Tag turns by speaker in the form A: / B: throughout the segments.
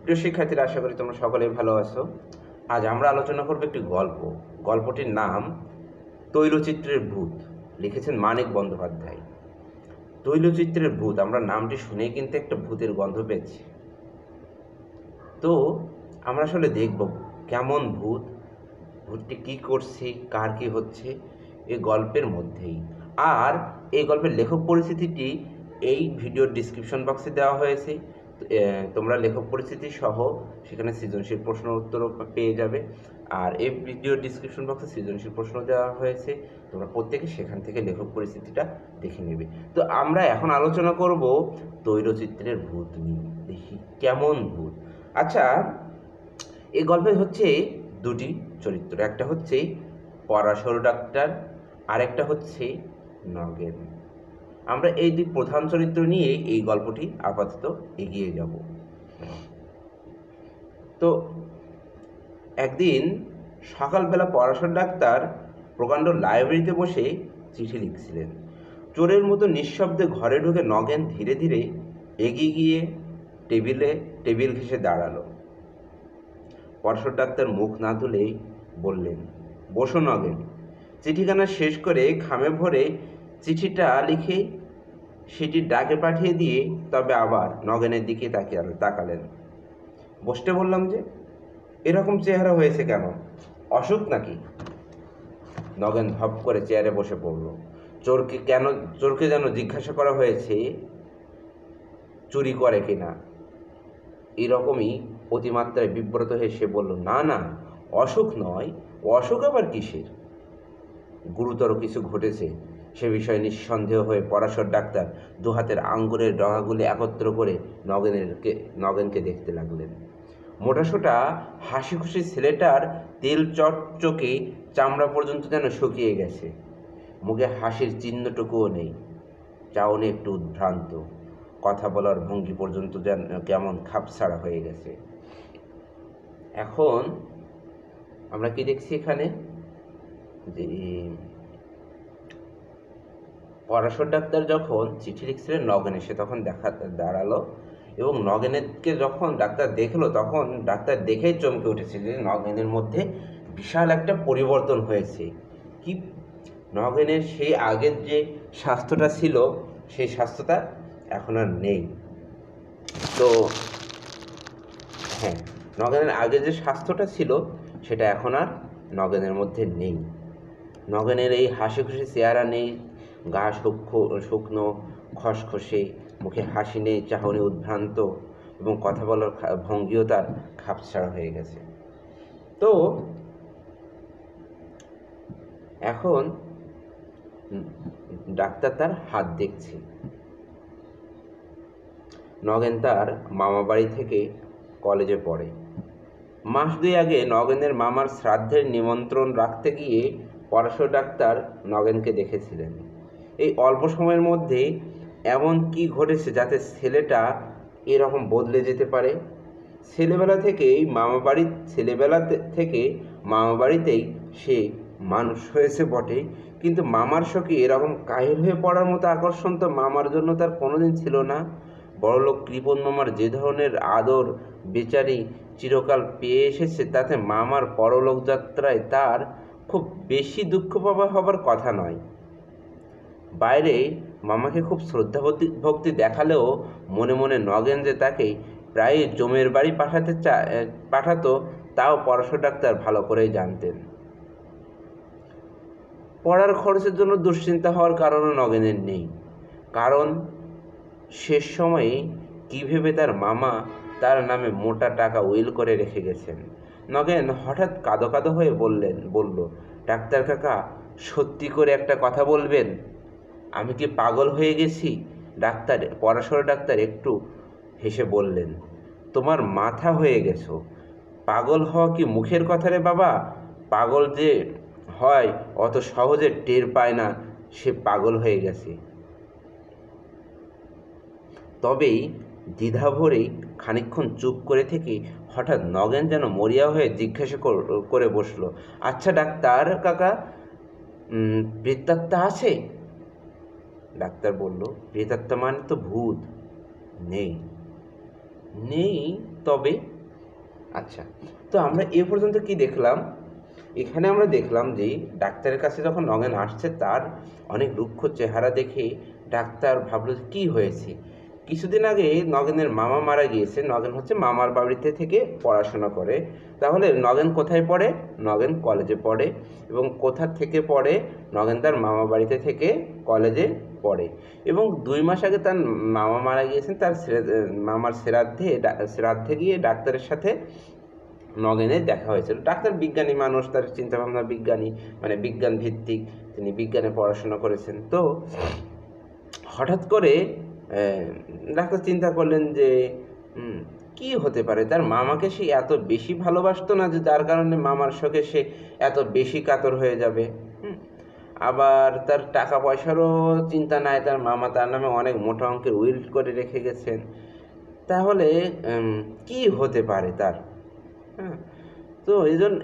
A: প্রিয় শিক্ষার্থীরা, আশা করি তোমরা সকলেই ভালো আছো। আজ আমরা আলোচনা করব একটি গল্প। গল্পটির নাম তৈলচিত্রের ভূত। লিখেছেন মানিক বন্দ্যোপাধ্যায়। তৈলচিত্রের ভূত, আমরা নামটি শুনেই কিন্তু একটা ভূতের গন্ধ পেয়েছি। তো আমরা আসলে দেখব কেমন ভূত, ভূতটি কী করছে, কার কী হচ্ছে এই গল্পের মধ্যেই। আর এই গল্পের লেখক পরিচিতিটি এই ভিডিওর ডিসক্রিপশন বক্সে দেওয়া হয়েছে। তোমরা লেখক পরিচিতি সহ সেখানে সৃজনশীল প্রশ্ন উত্তরও পেয়ে যাবে। আর এই ভিডিওর ডিসক্রিপশন বক্সে সৃজনশীল প্রশ্ন দেওয়া হয়েছে, তোমরা প্রত্যেকে সেখান থেকে লেখক পরিচিতিটা দেখে নেবে। তো আমরা এখন আলোচনা করব তৈলচিত্রের ভূত নিয়ে। দেখি কেমন ভূত। আচ্ছা, এই গল্পে হচ্ছে দুটি চরিত্র, একটা হচ্ছে পরাশর ডাক্তার আর একটা হচ্ছে নগেন। আমরা এই দুই প্রধান চরিত্র নিয়ে এই গল্পটি আপাতত এগিয়ে যাব। তো একদিন সকালবেলা পরাশর ডাক্তার প্রকাণ্ড লাইব্রেরিতে বসে চিঠি লিখছিলেন। চোরের মতো নিঃশব্দে ঘরে ঢুকে নগেন ধীরে ধীরে এগিয়ে গিয়ে টেবিল ঘেঁষে দাঁড়ালো। পরাশর ডাক্তার মুখ না তুলেই বললেন, বসো নগেন। চিঠিখানা শেষ করে খামে ভরে চিঠিটা লিখে সেটি ডাকে পাঠিয়ে দিয়ে তবে আবার নগেনের দিকে তাকালেন। বসতে বললাম যে, এরকম চেহারা হয়েছে কেন? অসুখ নাকি? নগেন ধপ করে চেয়ারে বসে পড়ল। চোরকে যেন জিজ্ঞাসা করা হয়েছে চুরি করে কিনা। এরকমই অতিমাত্রায় বিব্রত হয়ে সে বলল, না না, অসুখ নয়। অসুখ আবার কিসের? গুরুতর কিছু ঘটেছে সে বিষয়ে নিঃসন্দেহ হয়ে পরাশর ডাক্তার দুহাতের আঙ্গুলের ডগাগুলি একত্র করে নগেনকে দেখতে লাগলেন। মোটাসোটা হাসি খুশি ছেলেটার তেল চকচকে চামড়া পর্যন্ত যেন শুকিয়ে গেছে, মুখে হাসির চিহ্নটুকুও নেই। চাউনি একটু উদ্ভ্রান্ত, কথা বলার ভঙ্গি পর্যন্ত যেন কেমন খাপছাড়া হয়ে গেছে। এখন আমরা কি দেখছি এখানে, যে পরাশর ডাক্তার যখন চিঠি লিখছিলেন নগেন এসে তখন দাঁড়ালো, এবং নগেনকে যখন ডাক্তার দেখলো তখন ডাক্তার দেখেই চমকে উঠেছে যে নগেনের মধ্যে বিশাল একটা পরিবর্তন হয়েছে। কি, নগেনের সেই আগের যে স্বাস্থ্যটা ছিল সেই স্বাস্থ্যটা এখন আর নেই। তো হ্যাঁ, নগেনের আগে যে স্বাস্থ্যটা ছিল সেটা এখন আর নগেনের মধ্যে নেই। নগেনের এই হাসি খুশি চেহারা নেই, গা শুকনো খসখসে, মুখে হাসি নেই, চাহনি উদ্ভ্রান্ত, এবং কথা বলার ভঙ্গিও তার খাপছাড়া হয়ে গেছে। তো এখন ডাক্তার তার হাত দেখছে। নগেন তার মামা বাড়ি থেকে কলেজে পড়ে। মাস দুই আগে নগেনের মামার শ্রাদ্ধের নিমন্ত্রণ রাখতে গিয়ে পরাশর ডাক্তার নগেনকে দেখেছিলেন। এই অল্প সময়ের মধ্যে এমন কি ঘটেছে যাতে ছেলেটা এরকম বদলে যেতে পারে? ছেলেবেলা থেকে মামা বাড়িতেই সে মানুষ হয়েছে বটে, কিন্তু মামার শোকে এরকম কাহিল হয়ে পড়ার মতো আকর্ষণ তো মামার জন্য তার কোনোদিন ছিল না। বড়লোক কৃপণ মামার যে ধরনের আদর বেচারি চিরকাল পেয়ে এসেছে, তাতে মামার পরলোক যাত্রায় তার খুব বেশি দুঃখ হবার কথা নয়। বাইরে মামাকে খুব শ্রদ্ধা ভক্তি দেখালেও মনে মনে নগেন যে তাকে প্রায় জমের বাড়ি পাঠাতো তাও পরাশর ডাক্তার ভালো করেই জানতেন। পড়ার খরচের জন্য দুশ্চিন্তা হওয়ার কারণও নগেনের নেই, কারণ শেষ সময়ে কী ভেবে তার মামা তার নামে মোটা টাকা উইল করে রেখে গেছেন। নগেন হঠাৎ কাঁদো কাঁদো হয়ে বলল, ডাক্তার কাকা, সত্যি করে একটা কথা বলবেন? আমি কি পাগল হয়ে গেছি? পরাশর ডাক্তার একটু হেসে বললেন, তোমার মাথা হয়ে গেছো। পাগল হওয়া কি মুখের কথা রে বাবা? পাগল যে হয় অত সহজে টের পায় না সে পাগল হয়ে গেছে। তবেই দ্বিধাভরেই খানিকক্ষণ চুপ করে থেকে হঠাৎ নগেন যেন মরিয়া হয়ে জিজ্ঞাসা করে বসল, আচ্ছা ডাক্তার কাকা, প্রেতাত্মা আছে? ডাক্তার বলল, প্রেতাত্মা মানে তো ভূত। নেই। তবে আচ্ছা, তো আমরা এ পর্যন্ত কি দেখলাম? এখানে আমরা দেখলাম যে ডাক্তারের কাছে যখন নগেন আসছে তার অনেক রুক্ষ চেহারা দেখে ডাক্তার ভাবল কী হয়েছে। কিছুদিন আগে নগেনের মামা মারা গিয়েছে। নগেন হচ্ছে মামার বাড়িতে থেকে পড়াশোনা করে। তাহলে নগেন কোথায় পড়ে? নগেন কলেজে পড়ে। এবং কোথা থেকে পড়ে? নগেন তার মামা বাড়িতে থেকে কলেজে পড়ে। এবং 2 মাস আগে তার মামা মারা গিয়েছেন। তার মামার শ্রাদ্ধে গিয়ে ডাক্তারের সাথে নগেনের দেখা হয়েছিল। ডাক্তার বিজ্ঞানী মানুষ, তার চিন্তাভাবনা বিজ্ঞানী, মানে বিজ্ঞান ভিত্তিক, তিনি বিজ্ঞানে পড়াশোনা করেছেন। তো হঠাৎ করে ডাক্তার চিন্তা করলেন যে কি হতে পারে, তার মামাকে সে এত বেশি ভালোবাসতো না যে যার কারণে মামার শোকে সে এত বেশি কাতর হয়ে যাবে। আবার তার টাকা পয়সারও চিন্তা নাই, তার মামা তার নামে অনেক মোটা অঙ্কের উইল করে রেখে গেছেন। তাহলে কি হতে পারে তার? হ্যাঁ, তো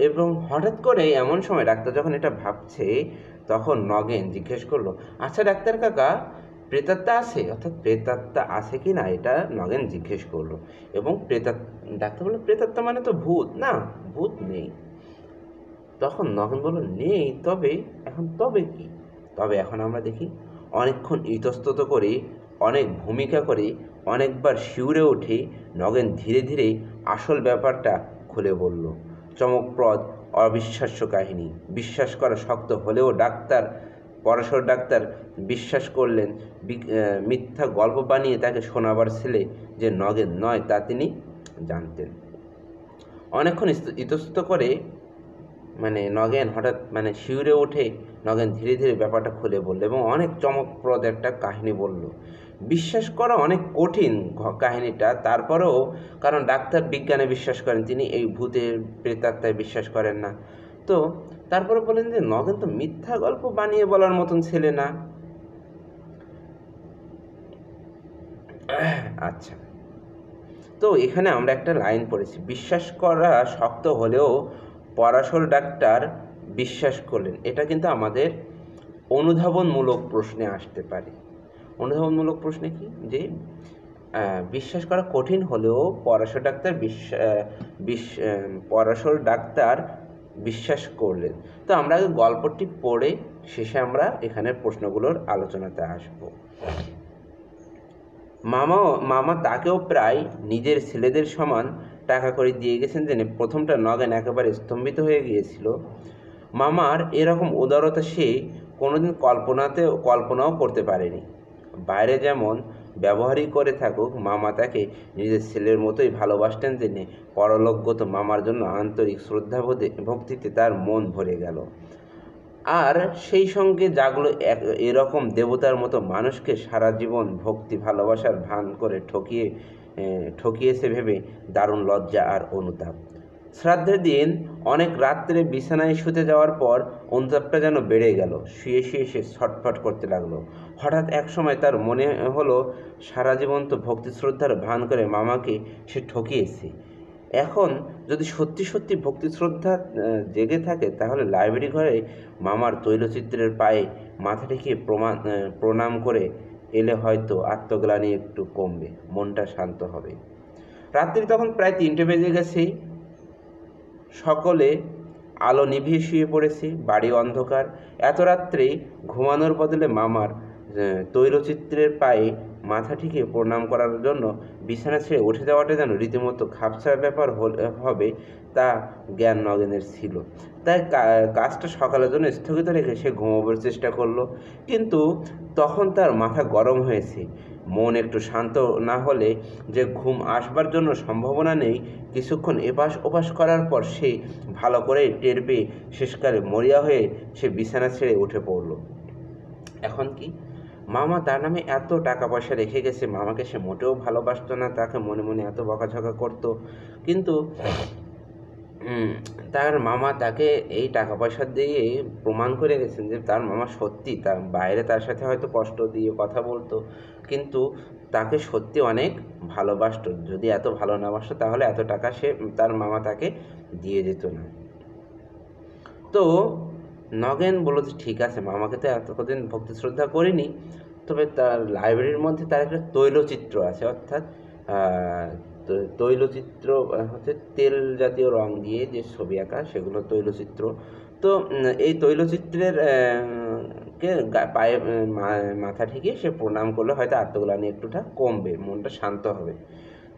A: এবং হঠাৎ করে এমন সময় ডাক্তার যখন এটা ভাবছে তখন নগেন জিজ্ঞেস করলো, আচ্ছা ডাক্তার কাকা, প্রেতাত্মা আছে? অর্থাৎ প্রেতাত্মা আছে কি না এটা নগেন জিজ্ঞেস করলো। এবং ডাক্তার বললো, প্রেতাত্মা মানে তো ভূত না, ভূত নেই। তখন নগেন বলল, নেই, তবে কি? তবে এখন আমরা দেখি। অনেকক্ষণ ইতস্তত করে, অনেক ভূমিকা করে, অনেকবার শিউরে উঠে নগেন ধীরে ধীরে আসল ব্যাপারটা খুলে বলল। চমকপ্রদ, অবিশ্বাস্য কাহিনী। বিশ্বাস করা শক্ত হলেও পরাশর ডাক্তার বিশ্বাস করলেন। মিথ্যা গল্প বানিয়ে তাকে শোনাবার ছেলে যে নগেন নয় তা তিনি জানতেন। অনেকক্ষণ ইতস্তত করে নগেন হঠাৎ শিউরে উঠে নগেন ধীরে ধীরে ব্যাপারটা খুলে বলল এবং অনেক চমকপ্রদ একটা কাহিনী বলল। বিশ্বাস করা অনেক কঠিন কাহিনীটা, তারপরেও, কারণ ডাক্তার বিজ্ঞানে বিশ্বাস করেন, তিনি এই ভূতের প্রেতাত্মায় বিশ্বাস করেন না। তো তারপরে বলেন যে নগেন তো মিথ্যা গল্প বানিয়ে বলার মতন ছেলে না। আচ্ছা, তো এখানে আমরা একটা লাইন পড়েছি, বিশ্বাস করা শক্ত হলেও পরাশর ডাক্তার বিশ্বাস করলেন। এটা কিন্তু আমাদের অনুধাবনমূলক প্রশ্নে আসতে পারে। অনুধাবনমূলক প্রশ্নে কি, যে বিশ্বাস করা কঠিন হলেও পরাশর ডাক্তার বিশ্বাস করলেন। তো আমরা আগে গল্পটি পড়ে শেষে আমরা এখানে প্রশ্নগুলোর আলোচনাতে আসব। মামা তাকেও প্রায় নিজের ছেলেদের সমান টাকা করে দিয়ে গেছেন জেনে প্রথমটা নগেন একেবারে স্তম্ভিত হয়ে গিয়েছিল। মামার এরকম উদারতা সে কোনোদিন কল্পনাও করতে পারেনি। বাইরে যেমন ব্যবহারই করে থাকুক, মামা তাকে নিজের ছেলের মতোই ভালোবাসতেন জেনে পরলোকগত মামার জন্য আন্তরিক ভক্তিতে তার মন ভরে গেল। আর সেই সঙ্গে জাগলো এরকম দেবতার মতো মানুষকে সারা জীবন ভক্তি ভালোবাসার ভান করে ঠকিয়েছে ভেবে দারুণ লজ্জা আর অনুতাপ। শ্রাদ্ধের দিন অনেক রাত্রে বিছানায় শুতে যাওয়ার পর অনুতাপটা যেন বেড়ে গেল। শুয়ে শুয়ে সে ছটফট করতে লাগলো। হঠাৎ এক সময় তার মনে হলো, সারা জীবন তো ভক্তি শ্রদ্ধার ভান করে মামাকে সে ঠকিয়েছে। এখন যদি সত্যি সত্যি ভক্তি শ্রদ্ধা জেগে থাকে, তাহলে লাইব্রেরি ঘরে মামার তৈলচিত্রের পায়ে মাথা ঠেকিয়ে প্রণাম করে এলে হয়তো আত্মগ্লানি একটু কমবে, মনটা শান্ত হবে। রাত্রি তখন প্রায় 3টে বেজে গেছে। সকলে আলো নিভিয়ে শুয়ে পড়েছে, বাড়ি অন্ধকার। এত রাত্রে ঘুমানোর বদলে মামার তৈলচিত্রের পায়ে মাথা ঠেকিয়ে প্রণাম করার জন্য বিছানা ছেড়ে উঠে যাওয়াটা যেন রীতিমতো খাপছাড়া ব্যাপার হবে তা জ্ঞান নগেনের ছিল। তাই কাজটা সকালের জন্য স্থগিত রেখে সে ঘুমাবার চেষ্টা করলো। কিন্তু তখন তার মাথা গরম হয়েছে। মন একটু শান্ত না হলে যে ঘুম আসবার জন্য সম্ভাবনা নেই। কিছুক্ষণ এপাশ ওপাশ করার পর সে ভালো করে টের পেয়ে শেষকালে মরিয়া হয়ে সে বিছানা ছেড়ে উঠে পড়ল। এখন কি, মামা তার নামে এত টাকা পয়সা রেখে গেছে, মামাকে সে মোটেও ভালোবাসতো না, তাকে মনে মনে এত বকাঝকা করতো, কিন্তু তার মামা তাকে এই টাকা পয়সা দিয়ে প্রমাণ করে গেছেন যে তার মামা সত্যি, তার বাইরে তার সাথে হয়তো কষ্ট দিয়ে কথা বলতো, কিন্তু তাকে সত্যি অনেক ভালোবাসতো। যদি এত ভালো না বাসতো তাহলে এত টাকা তার মামা তাকে দিয়ে যেত না। তো নগেন বলল যে ঠিক আছে, মামাকে তো এতদিন ভক্তি শ্রদ্ধা করিনি, তবে তার লাইব্রেরির মধ্যে তার একটা তৈলচিত্র আছে, অর্থাৎ তৈলচিত্র হচ্ছে তেল জাতীয় রং দিয়ে যে ছবি আঁকা, সেগুলো তৈলচিত্র। তো এই তৈলচিত্রের কে পায়ে মাথা ঠেকিয়ে সে প্রণাম করলে হয়তো আত্মগ্লানি একটুটা কমবে, মনটা শান্ত হবে।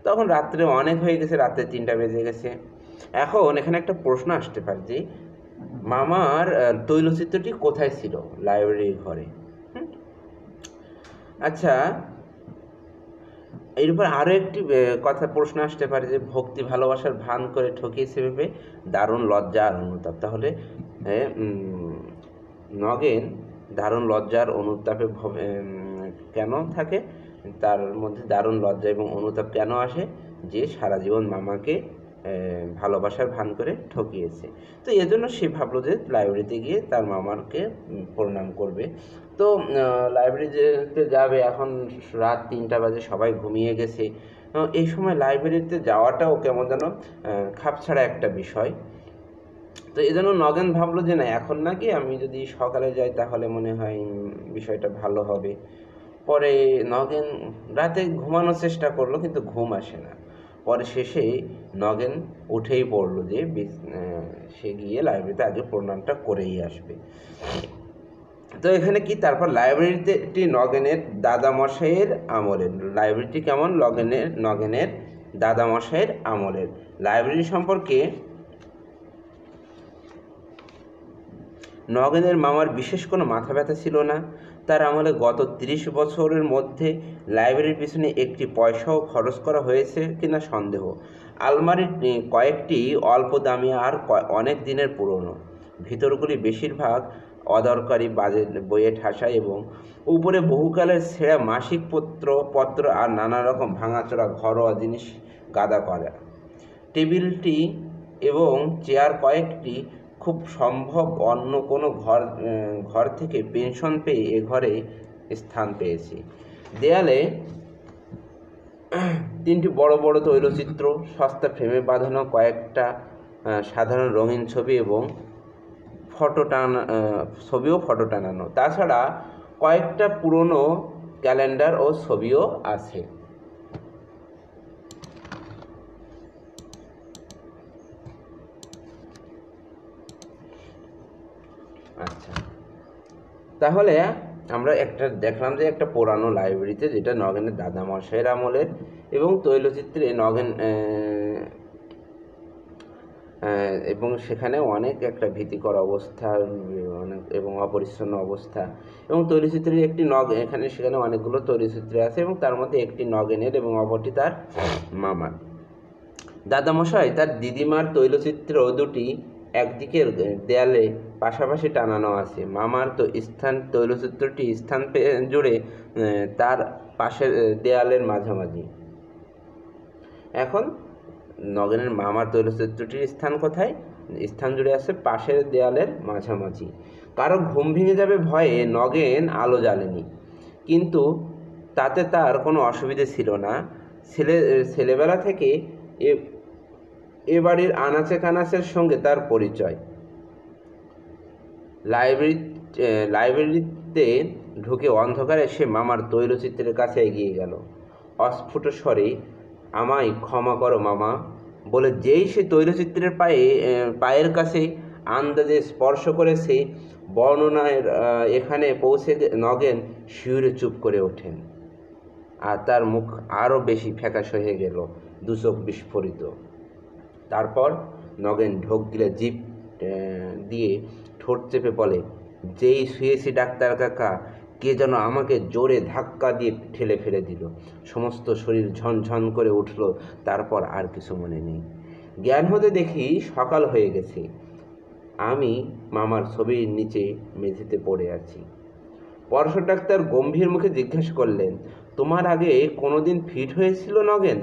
A: তখন রাত্রে অনেক হয়ে গেছে, রাত্রে 3টা বেজে গেছে। এখন এখানে একটা প্রশ্ন আসতে পারে যে মামার তৈলচিত্রটি কোথায় ছিল? লাইব্রেরির ঘরে। আচ্ছা, এর উপর আরও একটি প্রশ্ন আসতে পারে যে ভক্তি ভালোবাসার ভান করে ঠকিয়েছে ভেবে দারুণ লজ্জা আর অনুতাপ। তাহলে নগেন দারুণ লজ্জার অনুতাপে কেন থাকে? তার মধ্যে দারুণ লজ্জা এবং অনুতাপ কেন আসে? যে সারা জীবন মামাকে ভালোবাসার ভান করে ঠকিয়েছে। তো এজন্য সে ভাবলো যে লাইব্রেরিতে গিয়ে তার মামাকে প্রণাম করবে। তো লাইব্রেরিতে যাবে, এখন রাত 3টা বাজে, সবাই ঘুমিয়ে গেছে। এই সময় লাইব্রেরিতে যাওয়াটাও কেমন যেন খাপছাড়া একটা বিষয়। তো এই জন্য নগেন ভাবলো যে না, এখন নাকি আমি যদি সকালে যাই তাহলে মনে হয় বিষয়টা ভালো হবে। পরে নগেন রাতে ঘুমানোর চেষ্টা করলো, কিন্তু ঘুম আসে না। পরে শেষে নগেন উঠেই পড়লো যে সে গিয়ে লাইব্রেরিতে আগে প্রণামটা করেই আসবে। তো এখানে কি, তারপর লাইব্রেরিতে একটি নগেনের দাদামশাইয়ের আমলের, লাইব্রেরিটি কেমন? নগেনের দাদামশাইয়ের আমলের। লাইব্রেরি সম্পর্কে নগেনের মামার বিশেষ কোনো মাথা ব্যথা ছিল না। তার আমলে গত 30 বছরের মধ্যে লাইব্রেরির পিছনে একটি পয়সাও খরচ করা হয়েছে কিনা সন্দেহ। আলমারির কয়েকটি অল্প দামি আর অনেক দিনের পুরনো। ভিতরগুলি বেশিরভাগ অদরকারি বইয়ে ঠাসা এবং উপরে বহুকালের ছেঁড়া মাসিক পত্র আর নানা রকম ভাঙাচোরা ঘরোয়া জিনিস গাদা করা। টেবিলটি এবং চেয়ার কয়েকটি খুব সম্ভব অন্য কোনো ঘর থেকে পেনশন পেয়ে এ ঘরে স্থান পেয়েছে। দেয়ালে 3টি বড় বড় তৈলচিত্র, সস্তা ফ্রেমে বাঁধানো কয়েকটা সাধারণ রঙিন ছবি এবং ফটো টানানো। তাছাড়া কয়েকটা পুরনো ক্যালেন্ডার ও ছবিও আছে। আচ্ছা, তাহলে আমরা একটা দেখলাম যে একটা পুরানো লাইব্রেরিতে, যেটা নগেনের দাদামশাইয়ের আমলের, এবং তৈলচিত্রে নগেন এবং সেখানে অনেক একটা ভীতিকর অবস্থা অনেক এবং অপরিচ্ছন্ন অবস্থা, এবং তৈলচিত্রের একটি এখানে সেখানে অনেকগুলো তৈলচিত্রে আছে, এবং তার মধ্যে একটি নগেনের এবং অপরটি তার মামার। দাদামশাই তার দিদিমার তৈলচিত্র দুটি একদিকের দেয়ালে পাশাপাশি টানানো আছে। মামার তৈলচিত্রটি স্থান জুড়ে তার পাশের দেয়ালের মাঝামাঝি। এখন নগেনের মামার তৈলচিত্রটির স্থান কোথায়? স্থান জুড়ে আছে পাশের দেয়ালের মাঝামাঝি। কারো ঘুম ভেঙে যাবে ভয়ে নগেন আলো জ্বালেনি, কিন্তু তাতে তার কোনো অসুবিধে ছিল না। ছেলেবেলা থেকে এ বাড়ির আনাচে কানাচের সঙ্গে তার পরিচয়। লাইব্রেরিতে ঢুকে অন্ধকারে সে মামার তৈলচিত্রের কাছে এগিয়ে গেল। অস্ফুট স্বরে, আমায় ক্ষমা করো মামা বলে যেই সে তৈলচিত্রের পায়ের কাছে আন্দাজে স্পর্শ করেছে, বর্ণনায় এখানে পৌঁছে নগেন শিউরে চুপ করে ওঠেন, আর তার মুখ আরও বেশি ফ্যাকাশ হয়ে গেল, দুচোখ বিস্ফোরিত। তারপর নগেন ঢোক গিলে জিভ দিয়ে ঠোঁট চেপে বলে, যেই শুয়েছি ডাক্তার কাকা, কে যেন আমাকে জোরে ধাক্কা দিয়ে ঠেলে ফেলে দিল। সমস্ত শরীর ঝনঝন করে উঠল, তারপর আর কিছু মনে নেই। জ্ঞান হতে দেখি সকাল হয়ে গেছে। আমি মামার ছবির নিচে মেঝেতে পড়ে আছি। পরশু ডাক্তার গম্ভীর মুখে জিজ্ঞাসা করলেন, তোমার আগে কোনোদিন ফিট হয়েছিল নগেন?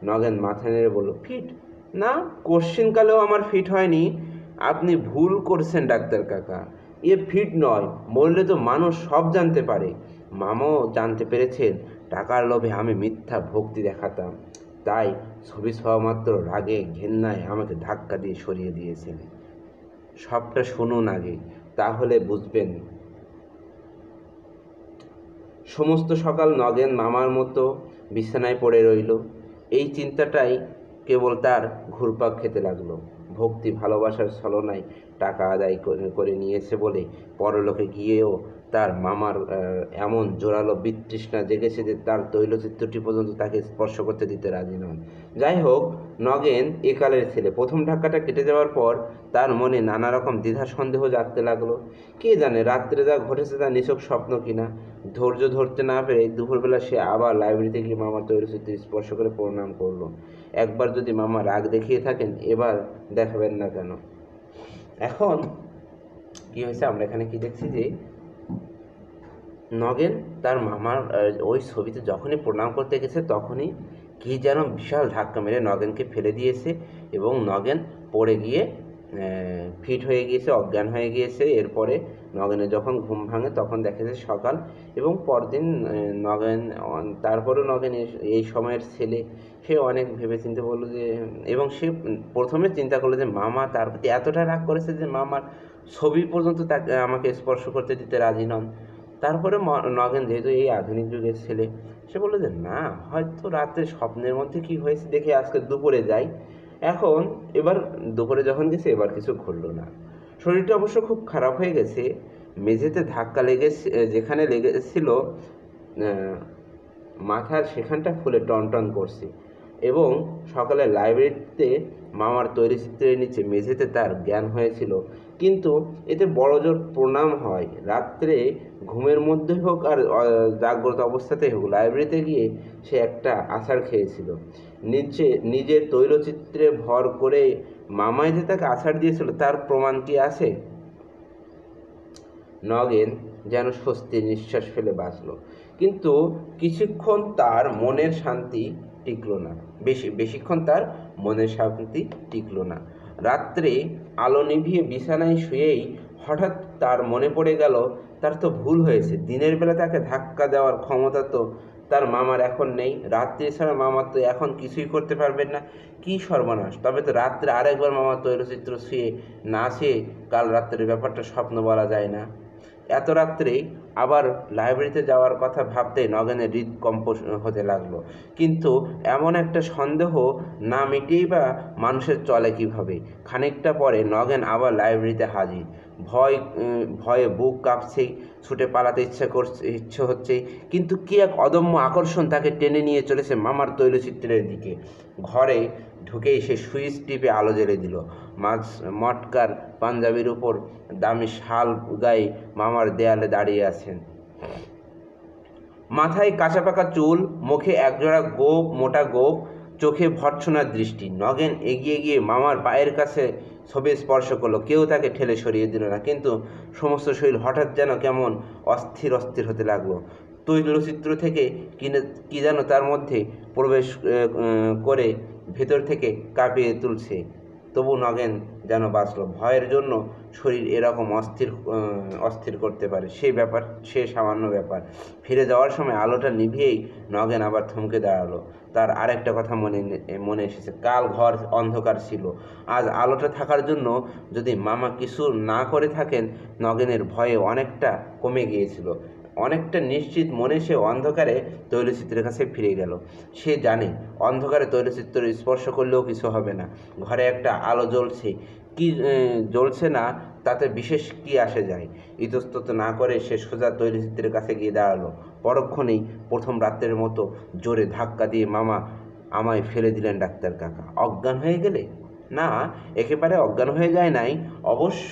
A: নগেন মাথা নেড়ে বলল, ফিট না, কোশ্চিনকালেও আমার ফিট হয়নি। আপনি ভুল করছেন ডাক্তার কাকা, এ ফিট নয়, মরলে তো মানুষ সব জানতে পারে। মামাও জানতে পেরেছেন টাকার লোভে আমি মিথ্যা ভক্তি দেখাতাম, তাই ছবি ছোঁয়া মাত্র রাগে ঘেন্নায় আমাকে ধাক্কা দিয়ে সরিয়ে দিয়েছেন। সবটা শুনুন আগে, তাহলে বুঝবেন। সমস্ত সকাল নগেন মামার মতো বিছানায় পড়ে রইল। এই চিন্তাটাই কেবল তার ঘুরপাক খেতে লাগলো। ভক্তি ভালোবাসার ছলনায় টাকা আদায় করে নিয়েছে বলে পরলোকে গিয়েও তার মামার এমন জোরালো বিতৃষ্ণা জেগেছে যে তার তৈলচিত্রটি পর্যন্ত তাকে স্পর্শ করতে দিতে রাজি নন। যাই হোক, নগেন একালের ছেলে। প্রথম ধাক্কাটা কেটে যাওয়ার পর তার মনে নানা রকম দ্বিধা সন্দেহ জাগতে লাগলো। কে জানে রাত্রে যা ঘটেছে তা নিছক স্বপ্ন কিনা। ধৈর্য ধরতে না পেরে দুপুরবেলা সে আবার লাইব্রেরিতে গিয়ে মামার তৈলচিত্র স্পর্শ করে প্রণাম করলো। একবার যদি মামা রাগ দেখিয়ে থাকেন, এবার দেখাবেন না কেন? এখন কি হয়েছে, আমরা এখানে কি দেখছি যে নগেন তার মামার ওই ছবিতে যখনই প্রণাম করতে গেছে তখনই কি যেন বিশাল ধাক্কা মেরে নগেনকে ফেলে দিয়েছে এবং নগেন পড়ে গিয়ে ফিট হয়ে গিয়েছে, অজ্ঞান হয়ে গিয়েছে। এরপরে নগেনের যখন ঘুম ভাঙে তখন দেখা যায় সকাল, এবং পরদিন নগেন, তারপরেও নগেন এই সময়ের ছেলে, সে অনেক ভেবেচিন্তে বললো যে, এবং সে প্রথমে চিন্তা করলো যে মামা তার প্রতি এতটা রাগ করেছে যে মামার ছবি পর্যন্ত তাকে আমাকে স্পর্শ করতে দিতে রাজি নন। তারপরে নগেন যেহেতু এই আধুনিক যুগের ছেলে, সে বললো যে না, হয়তো রাত্রে স্বপ্নের মধ্যে কি হয়েছে দেখে আজকে দুপুরে যাই। এখন এবার দুপুরে যখন গেছে এবার কিছু ঘটলো না। শরীরটা অবশ্য খুব খারাপ হয়ে গেছে। মেঝেতে ধাক্কা লেগেছে, যেখানে লেগেছিল মাথার সেখানটা ফুলে টনটন করছে। এবং সকালে লাইব্রেরিতে মামার তৈলচিত্রের নিচে মেঝেতে তার জ্ঞান হয়েছিল, কিন্তু এতে বড়জোর প্রণাম হয়। রাত্রে ঘুমের মধ্যে হোক আর জাগ্রত অবস্থাতেই হোক, লাইব্রেরিতে গিয়ে সে একটা আছাড় খেয়েছিল। নিজের তৈলচিত্রে ভর করে মামাই যে তাকে আছাড় দিয়েছিল তার প্রমাণ কি আছে? নগেন যেন স্বস্তির নিঃশ্বাস ফেলে বাঁচল, কিন্তু কিছুক্ষণ তার মনের শান্তি টিকল না। বেশিক্ষণ তার মনের শান্তি টিকল না। রাত্রে আলো নিভিয়ে বিছানায় শুয়েই হঠাৎ তার মনে পড়ে গেল তার তো ভুল হয়েছে। দিনের বেলা তাকে ধাক্কা দেওয়ার ক্ষমতা তো তার মামার এখন নেই। রাত্রে ছাড়া মামার তো এখন কিছুই করতে পারবেন না। কি সর্বনাশ! তবে তো রাত্রে আরেকবার মামার তৈলচিত্র ছুঁয়ে না ছুঁয়ে কাল রাত্রের ব্যাপারটা স্বপ্ন বলা যায় না। এত রাত্রে আবার লাইব্রেরিতে যাওয়ার কথা ভাবতেই নগেনের হৃদকম্প হতে লাগলো। কিন্তু এমন একটা সন্দেহ না মিটিয়েই বা মানুষের চলে কিভাবে? খানিকটা পরে নগেন আবার লাইব্রেরিতে হাজির। ভয়ে বুক কাঁপছেই, ছুটে পালাতে ইচ্ছে হচ্ছে, কিন্তু কি এক অদম্য আকর্ষণ তাকে টেনে নিয়ে চলেছে মামার তৈলচিত্রের দিকে। ঘরে ঢুকেই সে সুইচ টিপে আলো জ্বেলে দিল। মটকার পাঞ্জাবির উপর দামি শাল গায়ে মামার দেয়ালে দাঁড়িয়ে আছেন। মাথায় কাঁচা পাকা চুল, মুখে একজোড়া মোটা গোঁফ, চোখে ভর্ৎসনার দৃষ্টি। নগেন এগিয়ে গিয়ে মামার পায়ের কাছে ছবি স্পর্শ করলো। কেউ তাকে ঠেলে সরিয়ে দিল না, কিন্তু সমস্ত শরীর হঠাৎ যেন কেমন অস্থির অস্থির হতে লাগলো। তৈলচিত্র থেকে কি যেন তার মধ্যে প্রবেশ করে ভেতর থেকে কাঁপিয়ে তুলছে। তবু নগেন যেন বাঁচল। ভয়ের জন্য শরীর এরকম অস্থির করতে পারে, সে সামান্য ব্যাপার। ফিরে যাওয়ার সময় আলোটা নিভিয়েই নগেন আবার থমকে দাঁড়ালো। তার আরেকটা কথা মনে এসেছে। কাল ঘর অন্ধকার ছিল, আজ আলোটা থাকার জন্য যদি মামা কিছু না করে থাকেন। নগেনের ভয়ে অনেকটা কমে গিয়েছিল। অনেকটা নিশ্চিত মনে সে অন্ধকারে তৈলচিত্রের কাছে ফিরে গেল। সে জানে অন্ধকারে তৈলচিত্র স্পর্শ করলেও কিছু হবে না। ঘরে একটা আলো জ্বলছে, কি জ্বলছে না তাতে বিশেষ কি আসে যায়। ইতস্তত না করে সে সোজা তৈলচিত্রের কাছে গিয়ে দাঁড়ালো। পরক্ষণেই প্রথম রাত্রের মতো জোরে ধাক্কা দিয়ে মামা আমায় ফেলে দিলেন। ডাক্তার কাকা, অজ্ঞান হয়ে গেলে? না, একেবারে অজ্ঞান হয়ে যায় নাই। অবশ্য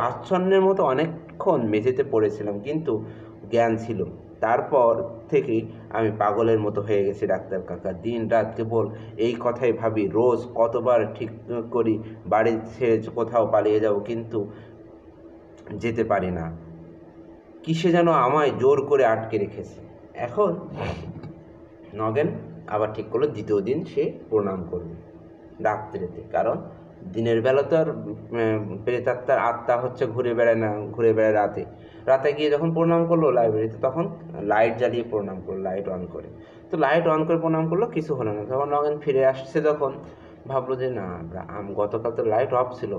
A: আচ্ছন্নের মতো অনেকক্ষণ মেঝেতে পড়েছিলাম, কিন্তু জ্ঞান ছিল। তারপর থেকেই আমি পাগলের মতো হয়ে গেছি ডাক্তার কাকা। দিন রাত কেবল এই কথাই ভাবি। রোজ কতবার ঠিক করি বাড়ি ছেড়ে কোথাও পালিয়ে যাব, কিন্তু যেতে পারি না। কিসে যেন আমায় জোর করে আটকে রেখেছে। এখন নগেন আবার ঠিক করলো দ্বিতীয় দিন সে প্রণাম করবে রাত্রিতে, কারণ দিনের বেলা তো আর প্রেতাত্মার আত্মা ঘুরে বেড়ায় রাতে গিয়ে যখন প্রণাম করলো লাইব্রেরিতে, তখন লাইট জ্বালিয়ে প্রণাম করলো, লাইট অন করে। তো লাইট অন করে প্রণাম করলো, কিছু হলো না। তখন নগেন ফিরে আসছে, যখন ভাবলো যে না, গতকাল তো লাইট অফ ছিল,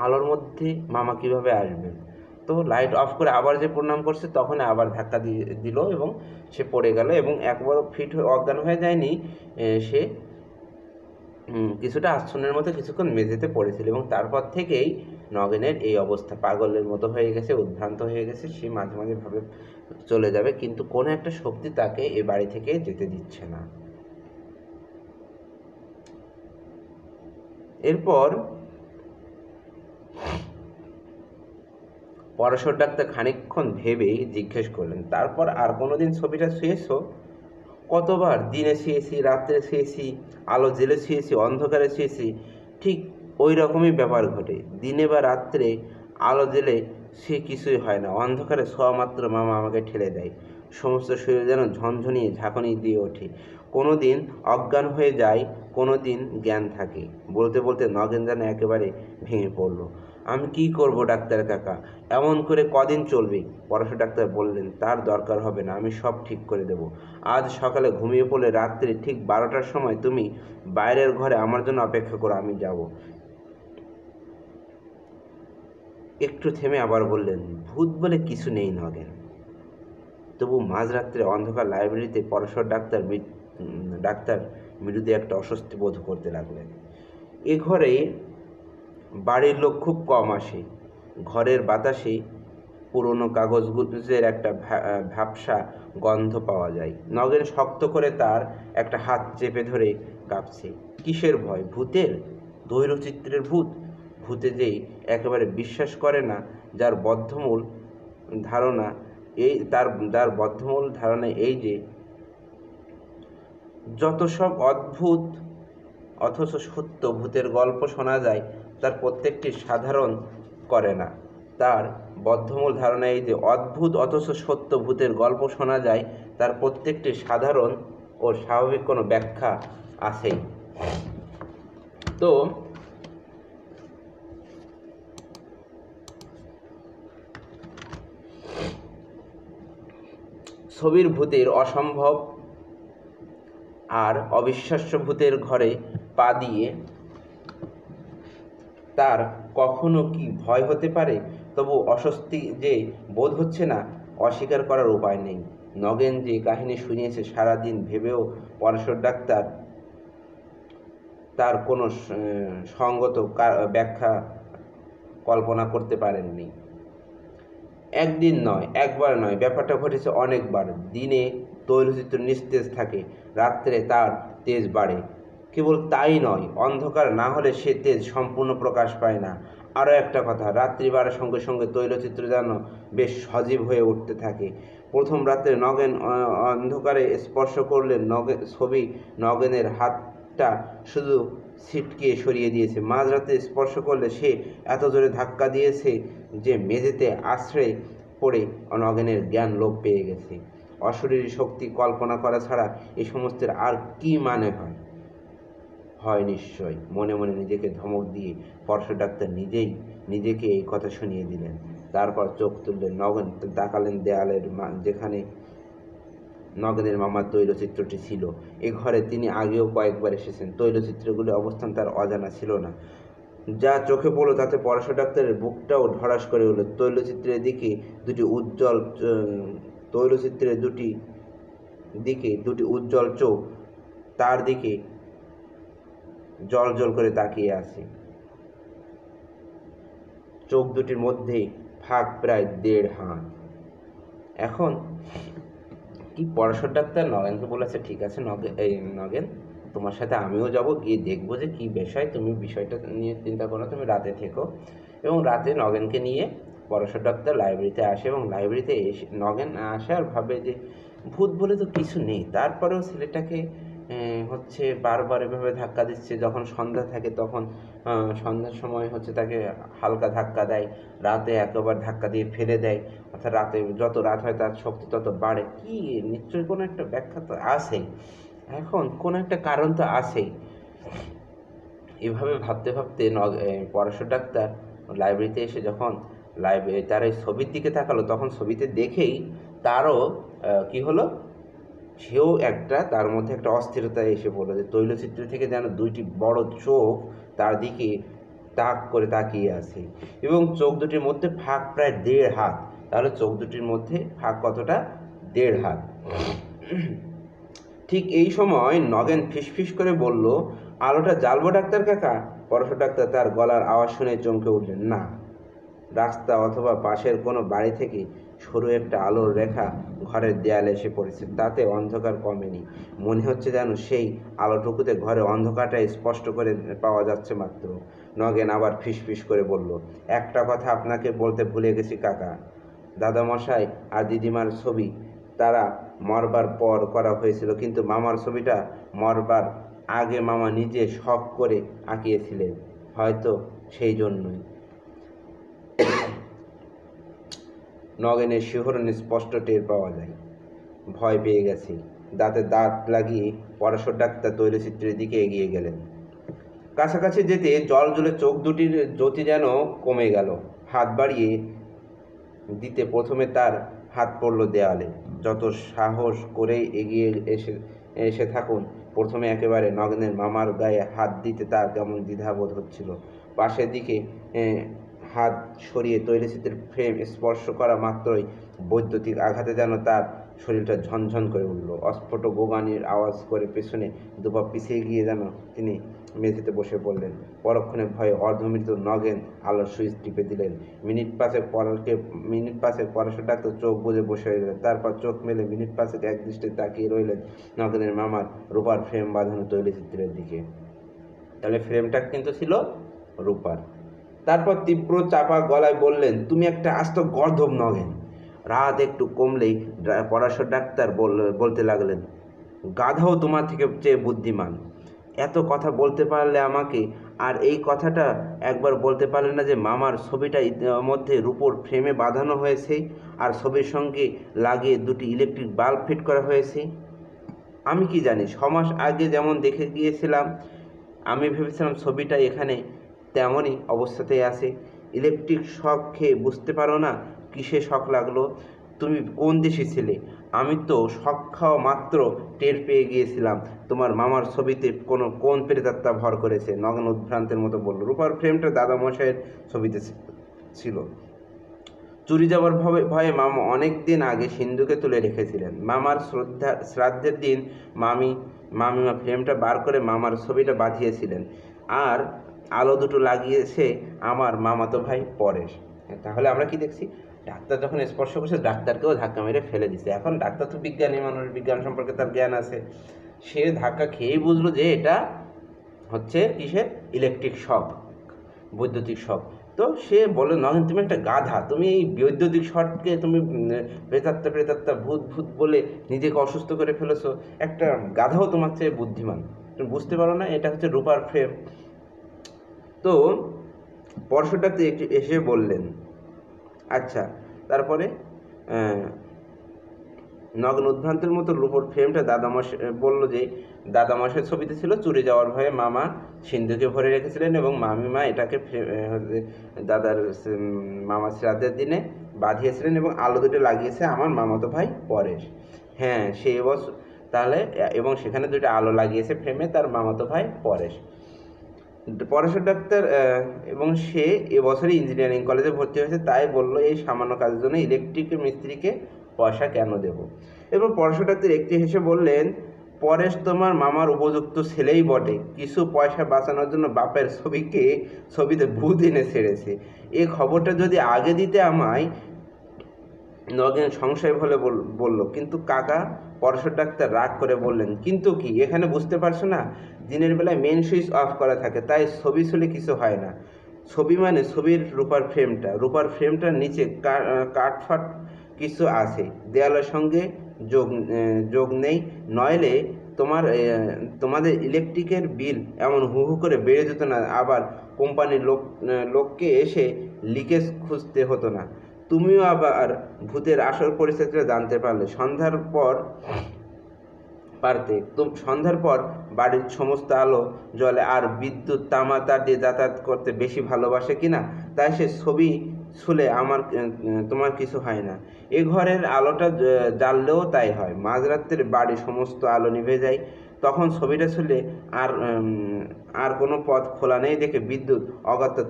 A: আলোর মধ্যে মামা কিভাবে আসবেন। তো লাইট অফ করে আবার যে প্রণাম করছে, তখন আবার ধাক্কা দিল এবং সে পড়ে গেল, এবং একবারও ফিট হয়ে অজ্ঞান হয়ে যায়নি। সে কিছুটা আচ্ছন্নের মতো কিছুক্ষণ মেঝেতে পড়েছিল এবং তারপর থেকেই নগেনের এই অবস্থা, পাগলের মতো হয়ে গেছে, উদ্ভ্রান্ত হয়ে গেছে। সে মাঝে মাঝে ভাবে চলে যাবে, কিন্তু কোনো একটা শক্তি তাকে এ বাড়ি থেকে যেতে দিচ্ছে না। এরপর পরশুর ডাক্তার খানিকক্ষণ ভেবেই জিজ্ঞেস করলেন, তারপর আর কোনোদিন ছবিটা ছুঁয়েছো? কতবার দিনে শুয়েছি, রাত্রে শুয়েছি, আলো জেলে শুয়েছি, অন্ধকারে শুয়েছি, ঠিক ওই রকমই ব্যাপার ঘটে। দিনে বা রাত্রে আলো জেলে সে কিছুই হয় না, অন্ধকারে শোয়া মাত্র মামা আমাকে ঠেলে দেয়। সমস্ত শরীর যেন ঝনঝনিয়ে ঝাঁকুনি দিয়ে ওঠে। কোনো দিন অজ্ঞান হয়ে যায়, কোনো দিন জ্ঞান থাকে। বলতে বলতে নগেন যেন একেবারে ভেঙে পড়ল। আমি কি করব ডাক্তার কাকা, এমন করে কদিন চলবে? পরশু ডাক্তার বললেন, তার দরকার হবে না, আমি সব ঠিক করে দেব। আজ সকালে ঘুমিয়ে পড়লে রাত্রে ঠিক 12টার সময় তুমি বাইরের ঘরে আমার জন্য অপেক্ষা করো, আমি যাব। একটু থেমে আবার বললেন, ভূত বলে কিছু নেই নগেন। তবু মাঝরাত্রে অন্ধকার লাইব্রেরিতে পরশর ডাক্তার মৃদু একটা অস্বস্তি বোধ করতে লাগলেন। এ ঘরে বাড়ির লোক খুব কম আসে। ঘরের বাতাসে পুরনো কাগজগুজের একটা ভ্যাপসা গন্ধ পাওয়া যায়। নগেন শক্ত করে তার একটা হাত চেপে ধরে কাঁপছে। কিসের ভয়? ভূতের? দৈরচিত্রের ভূত? ভূতে যেই একেবারে বিশ্বাস করে না, যার বদ্ধমূল ধারণা এই যে যত সব অদ্ভুত অথচ সত্য ভূতের গল্প শোনা যায়, তার প্রত্যেকটি সাধারণ করে না। তার বদ্ধমূল ধারণা এই যে অদ্ভুত অথচ সত্য ভূতের গল্প শোনা যায়, তার প্রত্যেকটি সাধারণ ও স্বাভাবিক কোনো ব্যাখ্যা আছেই। তো ছবির ভূতের অসম্ভব আর অবিশ্বাস্য ভূতের ঘরে পা দিয়ে তার কখনো কি ভয় হতে পারে? তবু অস্বস্তি যে বোধ হচ্ছে না, অস্বীকার করার উপায় নেই। নগেন যে কাহিনী শুনিয়েছে সারাদিন ভেবেও পরশর ডাক্তার তার কোনো সঙ্গত ব্যাখ্যা কল্পনা করতে পারেননি। একদিন নয়, একবার নয়, ব্যাপারটা ঘটেছে অনেকবার। দিনে তৈলচিত্র নিস্তেজ থাকে, রাত্রে তার তেজ বাড়ে। কেবল তাই নয়, অন্ধকার না হলে সে তেজ সম্পূর্ণ প্রকাশ পায় না। আরও একটা কথা, রাত্রি বাড়ার সঙ্গে সঙ্গে তৈলচিত্র যেন বেশ সজীব হয়ে উঠতে থাকে। প্রথম রাত্রে নগেন অন্ধকারে স্পর্শ করলে ছবি নগেনের হাতটা শুধু ছিটকিয়ে সরিয়ে দিয়েছে। মাঝরাতে স্পর্শ করলে সে এত জোরে ধাক্কা দিয়েছে যে মেঝেতে আছড়ে পড়ে নগেনের জ্ঞান লোপ পেয়ে গেছে। অশরীরী শক্তি কল্পনা করা ছাড়া এই সমস্তের আর কি মানে হয় নিশ্চয়। মনে মনে নিজেকে ধমক দিয়ে পরশু ডাক্তার নিজেকে এই কথা শুনিয়ে দিলেন। তারপর চোখ তুললেন, নগেন তাকালেন দেয়ালের যেখানে নগেনের মামার তৈলচিত্রটি ছিল। এ ঘরে তিনি আগেও কয়েকবার এসেছেন। তৈলচিত্রগুলির অবস্থান তার অজানা ছিল না। যা চোখে পড়ল তাতে পরশু ডাক্তারের বুকটাও ধড়াস করে উঠল। তৈলচিত্রের দিকে দুটি উজ্জ্বল চোখ তার দিকে জল জল করে তাকিয়ে আছে। চোখ দুটির মধ্যে ফাঁক প্রায় 1.5 হাত। এখন কি পরশর ডাক্তার নগেনকে বলেছে, ঠিক আছে নগেন, তোমার সাথে আমিও যাব, গিয়ে দেখবো যে কী বিষয়, তুমি বিষয়টা নিয়ে চিন্তা করো, তুমি রাতে থেকো। এবং রাতে নগেনকে নিয়ে পরশর ডাক্তার লাইব্রেরিতে আসে এবং লাইব্রেরিতে এসে নগেন আসে আর ভাবে যে ভূত বলে তো কিছু নেই। তারপরেও ছেলেটাকে বারবার এভাবে ধাক্কা দিচ্ছে। যখন সন্ধ্যা থাকে তখন সন্ধ্যার সময় তাকে হালকা ধাক্কা দেয়, রাতে একবার ধাক্কা দিয়ে ফেলে দেয়। অর্থাৎ রাতে যত রাত হয় তার শক্তি তত বাড়ে। কি নিশ্চয়ই কোনো একটা ব্যাখ্যা তো আছেই, এখন কোনো একটা কারণ তো আছেই। এভাবে ভাবতে ভাবতে পরশু ডাক্তার লাইব্রেরিতে এসে যখন তার এই ছবির দিকে তাকালো, তখন ছবিতে দেখেই তারও কি হলো, সেও তার মধ্যে একটা অস্থিরতা এসে পড়লো যে তৈলচিত্র থেকে যেন 2টি বড় চোখ তার দিকে তাক করে তাকিয়ে আছে এবং চোখ দুটির মধ্যে ফাঁক প্রায় 1.5 হাত। তাহলে চোখ দুটির মধ্যে ফাঁক কতটা? 1.5 হাত। ঠিক এই সময় নগেন ফিসফিস করে বলল, আলোটা জ্বালবো ডাক্তার কাকা? পরশু ডাক্তার তার গলার আওয়াজ শুনে চমকে উঠলেন। না, রাস্তা অথবা পাশের কোনো বাড়ি থেকে সরু একটা আলোর রেখা ঘরের দেয়ালে এসে পড়েছে, তাতে অন্ধকার কমেনি। মনে হচ্ছে যেন সেই আলোটুকুতে ঘরে অন্ধকারটাই স্পষ্ট করে পাওয়া যাচ্ছে মাত্র। নগেন আবার ফিসফিস করে বলল, একটা কথা আপনাকে বলতে ভুলে গেছি কাকা। দাদামশাই আর দিদিমার ছবি তারা মরবার পর করা হয়েছিল, কিন্তু মামার ছবিটা মরবার আগে মামা নিজে শখ করে আঁকিয়েছিলেন, হয়তো সেই জন্যই। নগেনের শিহরণে স্পষ্ট টের পাওয়া যায়। ভয় পেয়ে গেছে। দাঁতে দাঁত লাগিয়ে পরশর ডাক্তার তৈলচিত্রের দিকে এগিয়ে গেলেন। কাছাকাছি যেতে জল জলে চোখ দুটির জ্যোতি যেন কমে গেল। হাত বাড়িয়ে দিতে প্রথমে তার হাত পড়ল দেয়ালে। যত সাহস করে এগিয়ে এসে থাকুন, প্রথমে একেবারে নগেনের মামার গায়ে হাত দিতে তার কেমন দ্বিধাবোধ হচ্ছিল। পাশের দিকে হাত সরিয়ে তৈলচিত্রের ফ্রেম স্পর্শ করা মাত্রই বৈদ্যুতিক আঘাতে যেন তার শরীরটা ঝনঝন করে উঠল। অস্ফুট গোগানির আওয়াজ করে পেছনে দুপা পিছিয়ে গিয়ে যেন তিনি মেঝেতে বসে পড়লেন। পরক্ষণে ভয়ে অর্ধমৃত নগেন আলোর সুইচ টিপে দিলেন। মিনিট পাঁচেক পরশু ডাক্তার চোখ বুজে বসে রইলেন। তারপর চোখ মেলে মিনিট পাঁচেক একদৃষ্টে তাকিয়ে রইলেন নগেনের মামার রূপার ফ্রেম বাঁধানো তৈলচিত্রের দিকে। তাহলে ফ্রেমটা কিন্তু ছিল রূপার। তারপর তীব্র চাপা গলায় বললেন, তুমি একটা আস্ত গর্দভ নগেন। রাত একটু কমলেই পরশু ডাক্তার বলতে লাগলেন, গাধাও তোমার থেকে চেয়ে বুদ্ধিমান। এত কথা বলতে পারলে আমাকে, আর এই কথাটা একবার বলতে পারলে না যে মামার ছবিটা মধ্যে রূপোর ফ্রেমে বাঁধানো হয়েছে আর ছবির সঙ্গে লাগিয়ে দুটি ইলেকট্রিক বাল্ব ফিট করা হয়েছে? আমি কি জানি, 6 মাস আগে যেমন দেখে গিয়েছিলাম আমি ভেবেছিলাম ছবিটা এখানে তেমনই অবস্থাতেই আছে। ইলেকট্রিক শক খেয়ে বুঝতে পারো না কিসে শক লাগলো? তুমি কোন দেশে ছিলে? আমি তো শক খাওয়া মাত্র টের পেয়ে গিয়েছিলাম তোমার মামার ছবিতে কোন প্রেতাত্মা ভর করেছে। নগেন উদ্ভ্রান্তের মতো বলল, রূপার ফ্রেমটা দাদামশাইয়ের ছবিতে ছিল। চুরি যাবার ভয়ে মামা অনেক দিন আগে সিন্ধুকে তুলে রেখেছিলেন। মামার শ্রাদ্ধের দিন মামিমা ফ্রেমটা বার করে মামার ছবিটা বাঁধিয়েছিলেন, আর আলো দুটো লাগিয়েছে আমার মামাতো ভাই পরেশ। তাহলে আমরা কি দেখছি, ডাক্তার যখন স্পর্শ করছে ডাক্তারকেও ধাক্কা মেরে ফেলে দিচ্ছে। এখন ডাক্তার তো বিজ্ঞানী মানুষ, বিজ্ঞান সম্পর্কে তার জ্ঞান আছে, সে ধাক্কা খেয়েই বুঝলো যে এটা হচ্ছে কিসের, ইলেকট্রিক শক, বৈদ্যুতিক শক। তো সে বলে, নগেন তুমি একটা গাধা, তুমি এই বৈদ্যুতিক শককে তুমি প্রেতাত্মা ভূত বলে নিজেকে অসুস্থ করে ফেলেছো। একটা গাধাও তোমার চেয়ে বুদ্ধিমান, তুমি বুঝতে পারো না এটা হচ্ছে রূপার ফ্রেম। তো পরশু ডাক্তার এসে বললেন, আচ্ছা। তারপরে নগেন উদ্ভ্রান্তের মতো রূপোর ফ্রেমটা বলল যে দাদামশাইয়ের ছবিতে ছিল। চুরি যাওয়ার ভয়ে মামা সিন্ধুকে ভরে রেখেছিলেন এবং মামিমা এটাকে দাদার মামার শ্রাদ্ধের দিনে বাঁধিয়েছিলেন এবং আলো দুটো লাগিয়েছে আমার মামাতো ভাই পরেশ। হ্যাঁ, সেই বছর তাহলে, এবং সেখানে দুটো আলো লাগিয়েছে ফ্রেমে তার মামাতো ভাই পরেশ। পরশু ডাক্তার এবং সে এবছরই ইঞ্জিনিয়ারিং কলেজে ভর্তি হয়েছে, তাই বলল এই সামান্য কাজের জন্য ইলেকট্রিক মিস্ত্রিকে পয়সা কেন দেব। এরপর পরশু ডাক্তার একটি হেসে বললেন, পরেশ তোমার মামার উপযুক্ত ছেলেই বটে, কিছু পয়সা বাঁচানোর জন্য বাপের ছবিতে ভূত এনে ছেড়েছে। এই খবরটা যদি আগে দিতে আমায়। নগেন সংশয় বলে বলল, কিন্তু কাকা? পরশু ডাক্তার রাগ করে বললেন, কিন্তু কি? এখানে বুঝতে পারছো না, দিনের বেলায় মেন সুইচ অফ করা থাকে, তাই ছবি ছুলে কিছু হয় না। ছবি মানে ছবির রূপার ফ্রেমটার নিচে কাটফাট কিছু আছে, দেয়ালের সঙ্গে যোগ নেই, নইলে তোমাদের ইলেকট্রিকের বিল এমন হু হু করে বেড়ে যেত না, আবার কোম্পানির লোককে এসে লিকেজ খুঁজতে হতো না। তুমিও আবার ভূতের আসল পরিস্থিতিটা জানতে পারলে সন্ধ্যার পর বাড়ির সমস্ত আলো জ্বলে, আর বিদ্যুৎ তামা তার দিয়ে যাতায়াত করতে বেশি ভালোবাসে কিনা, তাই সে ছবি ছুলে তোমার কিছু হয় না। এ ঘরের আলোটা জ্বাললেও তাই হয়। মাঝরাত্রে বাড়ির সমস্ত আলো নিভে যায়, তখন ছবিটা ছুলে আর কোনো পথ খোলা নেই দেখে বিদ্যুৎ অগত্যা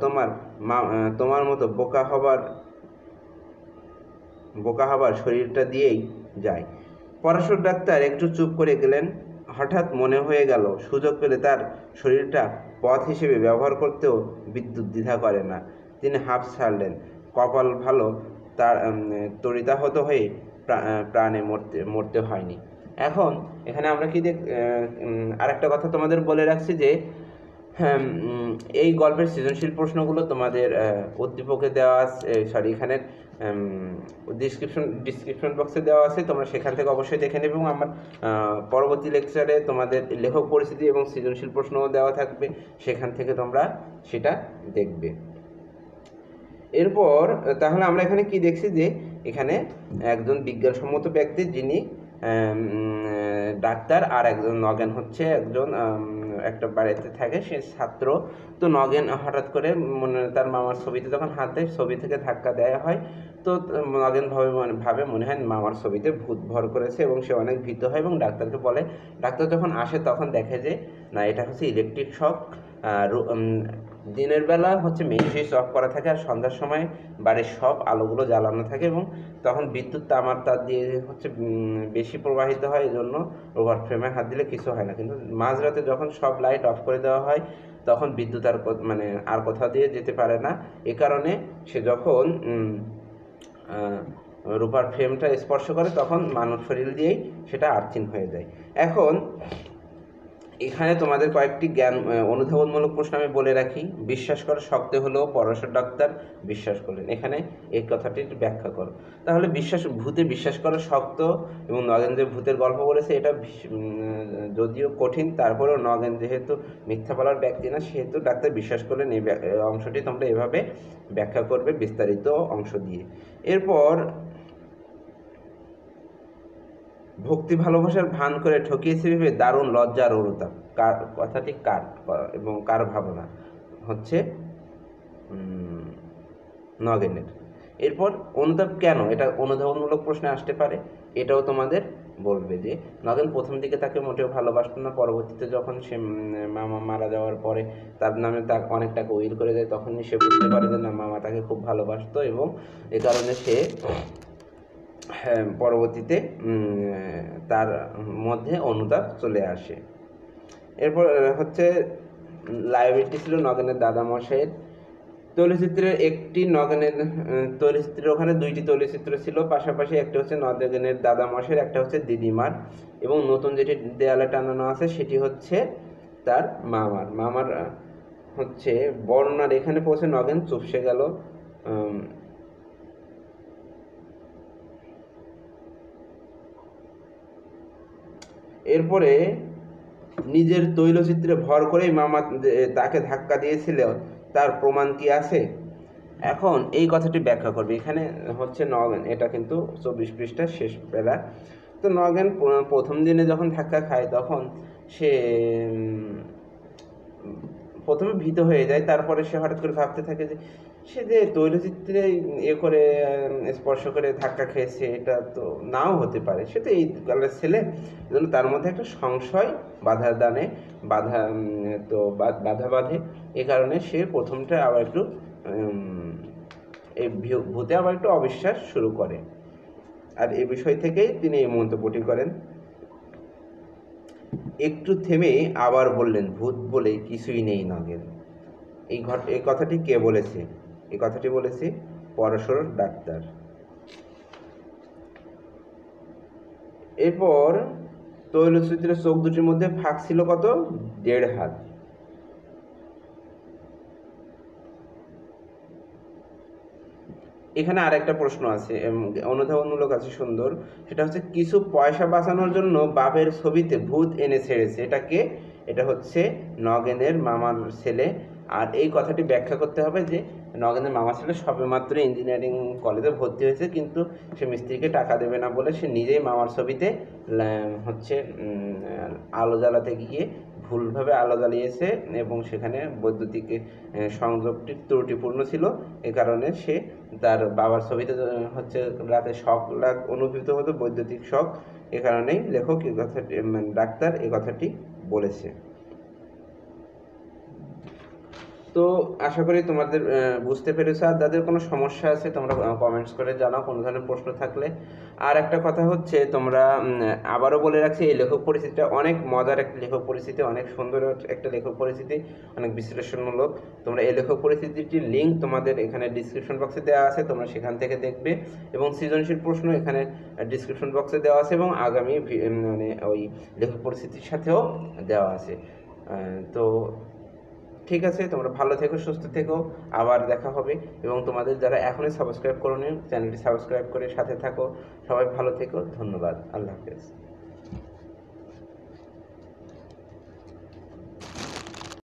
A: তোমার মতো বোকা হবার শরীরটা দিয়েই যায়। পরশু ডাক্তার একটু চুপ করে গেলেন। হঠাৎ মনে হয়ে গেল সুযোগ পেলে তার শরীরটা পথ হিসেবে ব্যবহার করতেও বিদ্যুৎ দ্বিধা করে না। তিনি হাঁফ ছাড়লেন। কপাল ভালো, তার তড়িতাহত হয়ে প্রাণে মরতে হয়নি। এখন এখানে আমরা কি আরেকটা কথা তোমাদের বলে রাখছি যে হ্যাঁ, এই গল্পের সৃজনশীল প্রশ্নগুলো তোমাদের উদ্দীপকে দেওয়া আছে, এখানে ডিসক্রিপশন বক্সে দেওয়া আছে, তোমরা সেখান থেকে অবশ্যই দেখে নেবে। এবং আমার পরবর্তী লেকচারে তোমাদের লেখক পরিস্থিতি এবং সৃজনশীল প্রশ্নও দেওয়া থাকবে, সেখান থেকে তোমরা সেটা দেখবে। এরপর তাহলে আমরা এখানে কি দেখছি যে এখানে একজন বিজ্ঞানসম্মত ব্যক্তি, যিনি ডাক্তার, আর একজন নগেন হচ্ছে একজন একটা বাড়িতে থাকে, সে ছাত্র। তো নগেন হঠাৎ করে তার মামার ছবিতে যখন হাত দেয়, ছবি থেকে ধাক্কা দেওয়া হয়। তো নগেন ভাবে মনে হয় মামার ছবিতে ভূত ভর করেছে এবং সে অনেক ভীত হয় এবং ডাক্তারকে বলে। ডাক্তার যখন আসে তখন দেখে যে না, এটা হচ্ছে ইলেকট্রিক শক। দিনের বেলা হচ্ছে মেইন সুইচ অফ করা থাকে, আর সন্ধ্যার সময় বাড়ির সব আলোগুলো জ্বালানো থাকে এবং তখন বিদ্যুৎ তামার তার দিয়ে হচ্ছে বেশি প্রবাহিত হয়, এই জন্য ওভার ফ্রেমে হাত দিলে কিছু হয় না। কিন্তু মাঝরাতে যখন সব লাইট অফ করে দেওয়া হয় তখন বিদ্যুৎ আর কোথাও দিয়ে যেতে পারে না। এ কারণে সে যখন রূপার ফ্রেমটা স্পর্শ করে তখন মানব শরীর দিয়েই সেটা আর্থিং হয়ে যায়। এখন এখানে তোমাদের কয়েকটি জ্ঞান অনুধাবনমূলক প্রশ্ন আমি বলে রাখি। বিশ্বাস করা শক্ত হলেও পরশ ডাক্তার বিশ্বাস করলেন, এখানে এই কথাটি ব্যাখ্যা করো। তাহলে ভূতে বিশ্বাস করা শক্ত, এবং নগেন যে ভূতের গল্প বলেছে এটা যদিও কঠিন, তারপরেও নগেন যেহেতু মিথ্যা বলার ব্যক্তি না, সেহেতু ডাক্তার বিশ্বাস করলেন। এই অংশটি তোমরা এভাবে ব্যাখ্যা করবে বিস্তারিত অংশ দিয়ে। এরপর ভক্তি ভালোবাসার ভান করে ঠকিয়েছে ভেবে দারুণ লজ্জার অনুতাপ। কথাটি কার এবং কার ভাবনা? হচ্ছে নগেনের। এরপর অনুতাপ কেন, এটা অনুধাবনমূলক প্রশ্নে আসতে পারে, এটাও তোমাদের বলবে যে নগেন প্রথম দিকে তাকে মোটেও ভালোবাসত না। পরবর্তীতে যখন সে মামা মারা যাওয়ার পরে তার নামে তাকে অনেক টাকা উইল করে দেয়, তখনই সে বুঝতে পারে যে না, মামা তাকে খুব ভালোবাসতো, এবং এ কারণে সে পরবর্তীতে তার মধ্যে অনুতাপ চলে আসে। এরপর হচ্ছে লাইব্রেরিটি ছিল নগেনের দাদামশাইয়ের। তৈলচিত্রের একটি নগেনের তৈলচিত্রের ওখানে দুইটি তৈলচিত্র ছিল পাশাপাশি, একটা হচ্ছে নগেনের দাদামশাইয়ের, একটা হচ্ছে দিদিমার, এবং নতুন যেটি দেয়ালে টানানো আছে সেটি হচ্ছে তার মামার হচ্ছে বর্ণনার। এখানে পৌঁছে নগেন চুপসে গেল। এরপরে নিজের তৈলচিত্রে ভর করেই মামা তাকে ধাক্কা দিয়েছিল, তার প্রমাণ কি আছে? এখন এই কথাটি ব্যাখ্যা করবে। এখানে হচ্ছে নগেন, এটা কিন্তু 24 পৃষ্ঠার শেষ বেলা। তো নগেন প্রথম দিনে যখন ধাক্কা খায় তখন সে প্রথমে ভীত হয়ে যায়, তারপরে সে হঠাৎ করে ভাবতে থাকে যে সে যে তৈলচিত্রে করে স্পর্শ করে ধাক্কা খেয়েছে, এটা তো নাও হতে পারে, সে তো এই কালের ছেলে। এজন্য তার মধ্যে একটা সংশয় বাধা বাঁধে। এ কারণে সে প্রথমটা আবার একটু এই ভূতে আবার একটু অবিশ্বাস শুরু করে, আর এই বিষয় থেকেই তিনি এই মন্তব্যটি করেন। একটু থেমে আবার বললেন, ভূত বলে কিছুই নেই নগেন। এই কথাটি কে বলেছে? এই কথাটি বলেছে পরশর ডাক্তার। এরপর তৈলচিত্রের চোখ দুটির মধ্যে ফাঁক ছিল কত? 1.5 হাত। এখানে আরেকটা প্রশ্ন আছে, অনুধাবনমূলক আছে, সুন্দর। সেটা হচ্ছে কিছু পয়সা বাঁচানোর জন্য বাপের ছবিতে ভূত এনে ছেড়েছে, এটা কে? এটা হচ্ছে নগেনের মামার ছেলে। আর এই কথাটি ব্যাখ্যা করতে হবে যে নগেনের মামার ছেলে সবেমাত্র ইঞ্জিনিয়ারিং কলেজে ভর্তি হয়েছে, কিন্তু সে মিস্ত্রিকে টাকা দেবে না বলে সে নিজেই মামার ছবিতে হচ্ছে আলো জ্বালাতে গিয়ে ভুলভাবে আলো জ্বালিয়েছে, এবং সেখানে বৈদ্যুতিক সংযোগটি ত্রুটিপূর্ণ ছিল। এ কারণে সে তার বাবার ছবিতে হচ্ছে রাতে শক অনুভূত হতো, বৈদ্যুতিক শক। এ কারণেই লেখক এই কথাটি ডাক্তার এ কথাটি বলেছে। তো আশা করি তোমাদের বুঝতে পেরেছো। আর যাদের কোনো সমস্যা আছে তোমরা কমেন্টস করে জানাও কোনো ধরনের প্রশ্ন থাকলে। আর একটা কথা হচ্ছে, তোমরা আবারও বলে রাখছি, এই লেখক পরিচিতিটা অনেক মজার একটা লেখক পরিচিতি, অনেক সুন্দর একটা লেখক পরিচিতি, অনেক বিশ্লেষণমূলক। তোমরা এই লেখক পরিচিতিটির লিঙ্ক তোমাদের এখানে ডিসক্রিপশন বক্সে দেওয়া আছে, তোমরা সেখান থেকে দেখবে। এবং সৃজনশীল প্রশ্ন এখানে ডিসক্রিপশন বক্সে দেওয়া আছে এবং আগামী মানে ওই লেখক পরিচিতির সাথেও দেওয়া আছে। তো ঠিক আছে, তোমরা ভালো থেকো, সুস্থ থেকো, আবার দেখা হবে। এবং তোমাদের যারা এখনই সাবস্ক্রাইব করোনি, চ্যানেলটি সাবস্ক্রাইব করে সাথে থাকো। সবাই ভালো থেকো, ধন্যবাদ, আল্লাহ হাফেজ।